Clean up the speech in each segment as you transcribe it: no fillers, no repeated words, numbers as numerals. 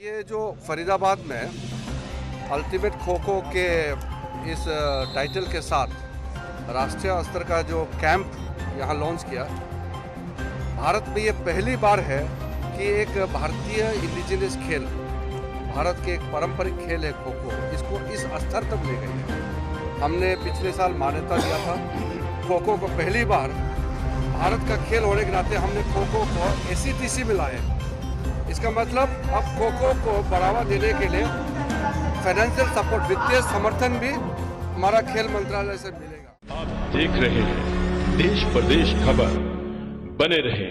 ये जो फरीदाबाद में अल्टीमेट खो खो के इस टाइटल के साथ राष्ट्रीय स्तर का जो कैंप यहाँ लॉन्च किया, भारत में ये पहली बार है कि एक भारतीय इंडिजिनस खेल, भारत के एक पारंपरिक खेल है खो खो, इसको इस स्तर तक ले गई है। हमने पिछले साल मान्यता दिया था खो खो को, पहली बार भारत का खेल होने के नाते हमने खो खो को ACTC में लाए। इसका मतलब अब खो खो को बढ़ावा देने के लिए फाइनेंशियल सपोर्ट, वित्तीय समर्थन भी हमारा खेल मंत्रालय से मिलेगा। आप देख रहे हैं देश प्रदेश खबर, बने रहे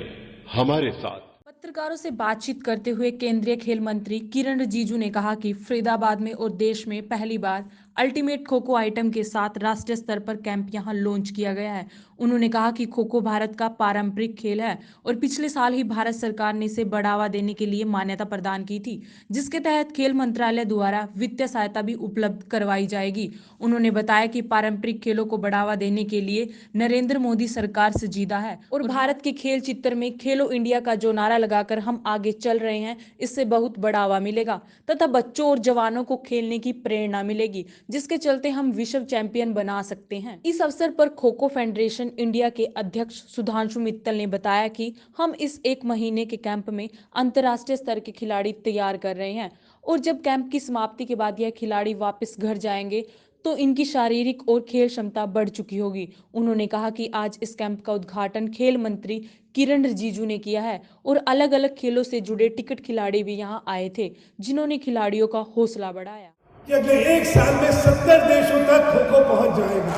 हमारे साथ। पत्रकारों से बातचीत करते हुए केंद्रीय खेल मंत्री किरण रिजिजू ने कहा कि फरीदाबाद में और देश में पहली बार अल्टीमेट खो खो आइटम के साथ राष्ट्रीय स्तर पर कैंप यहां लॉन्च किया गया है। उन्होंने कहा कि खो खो भारत का पारंपरिक खेल है और पिछले साल ही भारत सरकार ने इसे बढ़ावा देने के लिए मान्यता प्रदान की थी, जिसके तहत खेल मंत्रालय द्वारा वित्तीय सहायता भी उपलब्ध करवाई जाएगी। उन्होंने बताया कि पारंपरिक खेलों को बढ़ावा देने के लिए नरेंद्र मोदी सरकार संजीदा है और भारत के खेल चित्र में खेलो इंडिया का जो नारा लगाकर हम आगे चल रहे हैं, इससे बहुत बढ़ावा मिलेगा तथा बच्चों और जवानों को खेलने की प्रेरणा मिलेगी, जिसके चलते हम विश्व चैंपियन बना सकते हैं। इस अवसर पर खो खो फेडरेशन इंडिया के अध्यक्ष सुधांशु मित्तल ने बताया कि हम इस 1 महीने के कैंप में अंतर्राष्ट्रीय स्तर के खिलाड़ी तैयार कर रहे हैं और जब कैंप की समाप्ति के बाद यह खिलाड़ी वापस घर जाएंगे तो इनकी शारीरिक और खेल क्षमता बढ़ चुकी होगी। उन्होंने कहा कि आज इस कैंप का उद्घाटन खेल मंत्री किरण रिजिजू ने किया है और अलग अलग खेलों से जुड़े टिकट खिलाड़ी भी यहां आए थे, जिन्होंने खिलाड़ियों का हौसला बढ़ाया कि अगले 1 साल में 70 देशों तक खो खो पहुंच जाएगा।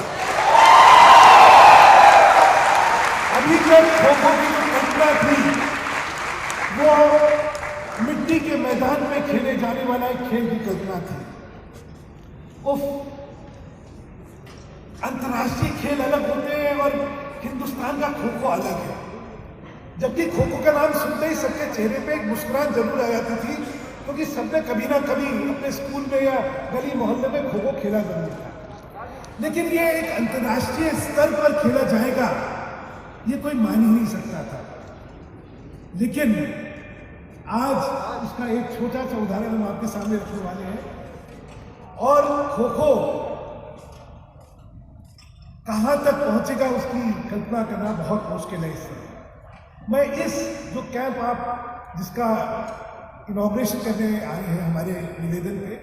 अभी जब खो खो की जो कल्पना थी वो मिट्टी के मैदान में खेले जाने वाला एक खेल की कल्पना थी। अंतर्राष्ट्रीय खेल अलग होते हैं और हिंदुस्तान का खो खो अलग है। जबकि खो खो का नाम सुनते ही सबके चेहरे पे एक मुस्कुराहट जरूर आ जाती थी, क्योंकि सबने कभी ना कभी अपने स्कूल में या गली मोहल्ले में खो खो खेला जरूर था। लेकिन ये एक अंतर्राष्ट्रीय स्तर पर खेला जाएगा, ये कोई मान ही नहीं सकता था। लेकिन आज उसका एक छोटा सा उदाहरण हम आपके सामने रखने वाले हैं और खो खो कहां तक पहुंचेगा उसकी कल्पना करना बहुत मुश्किल है। इससे मैं इस जो कैंप आप जिसका इनॉग्रेशन करने आए हैं हमारे निवेदन पे,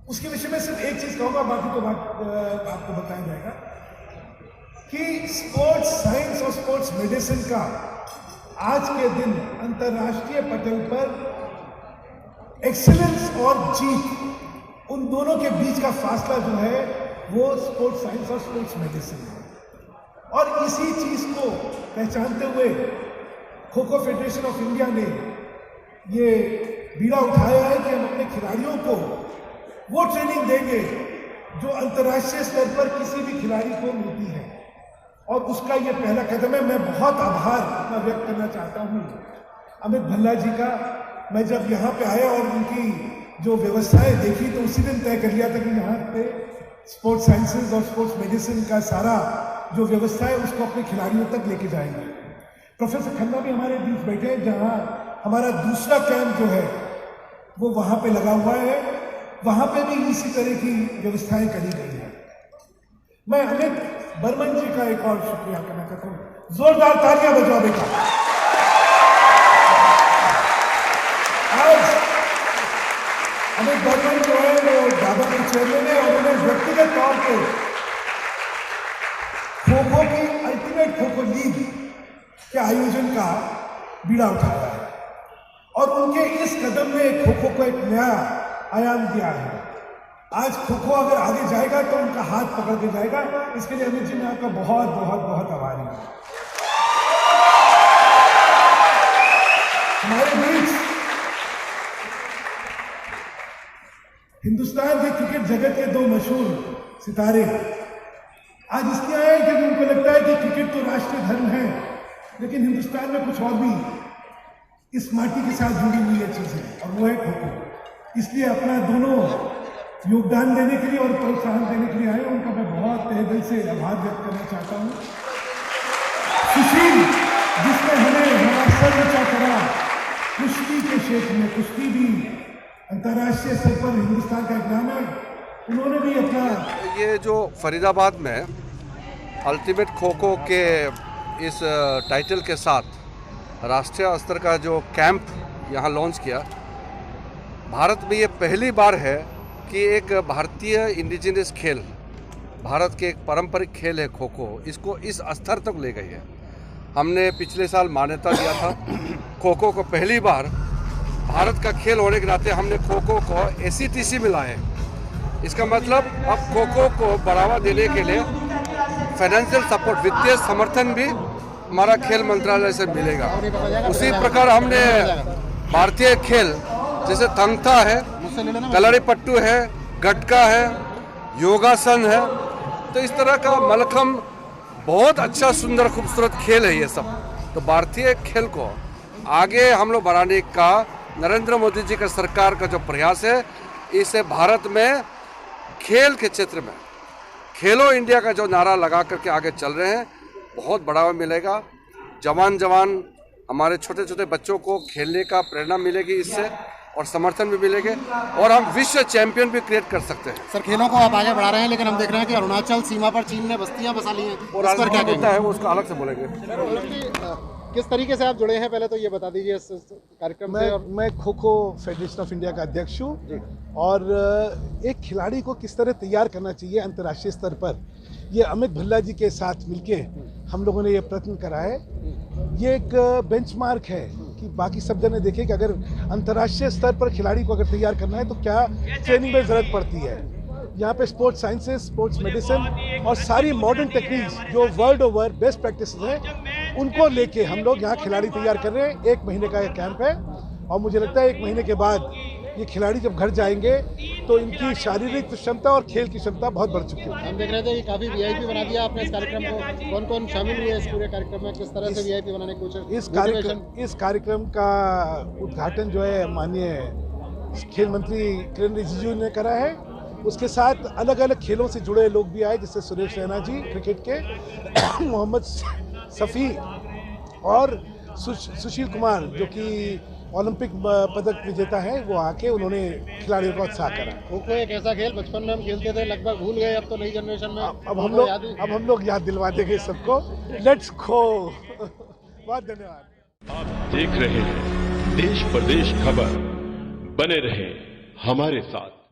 उसके विषय में सिर्फ एक चीज कहूंगा, बाकी तो बात आपको बताया जाएगा कि स्पोर्ट्स साइंस और स्पोर्ट्स मेडिसिन का आज के दिन अंतर्राष्ट्रीय पटल पर एक्सीलेंस और जीत, उन दोनों के बीच का फासला जो है वो स्पोर्ट्स साइंस और स्पोर्ट्स मेडिसिन है। और इसी चीज को पहचानते हुए kho kho federation of India ने ये बीड़ा उठाया है कि हम अपने खिलाड़ियों को वो ट्रेनिंग देंगे जो अंतर्राष्ट्रीय स्तर पर किसी भी खिलाड़ी को मिलती है, और उसका ये पहला कदम है। मैं बहुत आभार अपना व्यक्त करना चाहता हूँ अमित भल्ला जी का। मैं जब यहाँ पे आया और उनकी जो व्यवस्थाएं देखी तो उसी दिन तय कर लिया था कि यहाँ पे स्पोर्ट्स साइंसेज और स्पोर्ट्स मेडिसिन का सारा जो व्यवस्था है उसको अपने खिलाड़ियों तक लेके जाएंगे। प्रोफेसर खन्ना भी हमारे बीच बैठे हैं, जहाँ हमारा दूसरा कैंप जो है वो वहाँ पे लगा हुआ है, वहाँ पे भी इसी तरह की व्यवस्थाएं करी गई है। मैं अमित बर्मन जी का एक और शुक्रिया करना चाहता हूँ, जोरदार तालियां बजाओ बेटा। आज अमित बर्मन जो है वो डाबर के चेयरमैन है और उन्हें व्यक्तिगत तौर पर खो खो की अल्टीमेट खो खो लीग के आयोजन का बीड़ा उठाया है और उनके इस कदम ने खो खो को एक नया आयाम दिया है। आज खो खो अगर आगे जाएगा तो उनका हाथ पकड़ के जाएगा। इसके लिए अमित जी मैं आपका बहुत बहुत बहुत आभारी हूं। हमारे बीच हिंदुस्तान के क्रिकेट जगत के 2 मशहूर सितारे आज इसलिए आए क्योंकि उनको लगता है कि क्रिकेट तो राष्ट्रीय धर्म है, लेकिन हिंदुस्तान में कुछ और भी इस माटी के साथ जुड़ी हुई है चीजें, और वो है खो खो। इसलिए अपना दोनों योगदान देने के लिए और प्रोत्साहन देने के लिए आए। उनका मैं बहुत तहे दिल से आभार व्यक्त करना चाहता हूँ। सुशील जिसने हमें हमारा सर ऊंचा करा, कुश्ती के क्षेत्र में, कुश्ती भी अंतर्राष्ट्रीय स्तर पर हिंदुस्तान का एक नाम है, उन्होंने भी अपना ये जो फरीदाबाद में अल्टीमेट खो खो के इस टाइटल के साथ राष्ट्रीय स्तर का जो कैंप यहाँ लॉन्च किया, भारत में ये पहली बार है कि एक भारतीय इंडिजिनस खेल, भारत के एक पारंपरिक खेल है खो खो, इसको इस स्तर तक ले गई है। हमने पिछले साल मान्यता दिया था खो खो को, पहली बार भारत का खेल होने के नाते हमने खो खो को ACTC में लाए। इसका मतलब अब खो खो को बढ़ावा देने के लिए फाइनेंशियल सपोर्ट, वित्तीय समर्थन भी हमारा खेल मंत्रालय से मिलेगा। उसी प्रकार हमने भारतीय खेल जैसे तंगता है, कलरीपट्टू है, गटका है, योगासन है, तो इस तरह का मलखम बहुत अच्छा सुंदर खूबसूरत खेल है ये सब। तो भारतीय खेल को आगे हम लोग बढ़ाने का नरेंद्र मोदी जी का सरकार का जो प्रयास है, इससे भारत में खेल के क्षेत्र में खेलो इंडिया का जो नारा लगा करके आगे चल रहे हैं, बहुत बढ़ावा मिलेगा। जवान जवान हमारे छोटे छोटे बच्चों को खेलने का प्रेरणा मिलेगी इससे, और समर्थन भी मिलेंगे, और हम विश्व चैंपियन भी क्रिएट कर सकते हैं। सर, खेलों को आप आगे बढ़ा रहे हैं, लेकिन हम देख रहे हैं कि अरुणाचल सीमा पर चीन ने बस्तियां बसा ली हैं, और इस पर क्या मुद्दा है वो उसका अलग से बोलेंगे। किस तरीके से आप जुड़े हैं, पहले तो ये बता दीजिए इस कार्यक्रम से। मैं kho kho federation of India का अध्यक्ष हूँ, और एक खिलाड़ी को किस तरह तैयार करना चाहिए अंतर्राष्ट्रीय स्तर पर, ये अमित भल्ला जी के साथ मिलके हम लोगों ने ये प्रयत्न करा है। ये एक बेंचमार्क है कि बाकी सब जने देखें कि अगर अंतर्राष्ट्रीय स्तर पर खिलाड़ी को अगर तैयार करना है तो क्या ट्रेनिंग में ज़रूरत पड़ती है। यहाँ पे स्पोर्ट्स साइंसेज, स्पोर्ट्स मेडिसिन और सारी मॉडर्न टेक्निक्स जो वर्ल्ड ओवर बेस्ट प्रैक्टिसेस हैं, उनको लेके हम लोग यहाँ खिलाड़ी तैयार कर रहे हैं। 1 महीने का ये कैंप है, और मुझे लगता है 1 महीने के बाद ये खिलाड़ी जब घर जाएंगे तो इनकी शारीरिक क्षमता और खेल की क्षमता बहुत बढ़ चुकी है। हम देख रहे थे कि काफी VIP बना दिया आपने इस कार्यक्रम को। कौन कौन शामिल हुए इस पूरे कार्यक्रम में, किस तरह से VIP बनाने की कोशिश? इस कार्यक्रम का उद्घाटन जो है माननीय खेल मंत्री किरण रिजिजू ने करा है। उसके साथ अलग अलग खेलों से जुड़े लोग भी आए, जैसे सुरेश रैना जी क्रिकेट के, मोहम्मद सफ़ी और सुशील कुमार जो कि ओलंपिक पदक विजेता है, वो आके उन्होंने खिलाड़ियों का उत्साह करा। खो खो एक ऐसा खेल, बचपन में हम खेलते थे, लगभग भूल गए, अब तो नई जनरेशन में अब हम लोग याद दिलवा देंगे सबको। लेट्स खो। बहुत धन्यवाद। आप देख रहे हैं देश प्रदेश खबर, बने रहे हमारे साथ।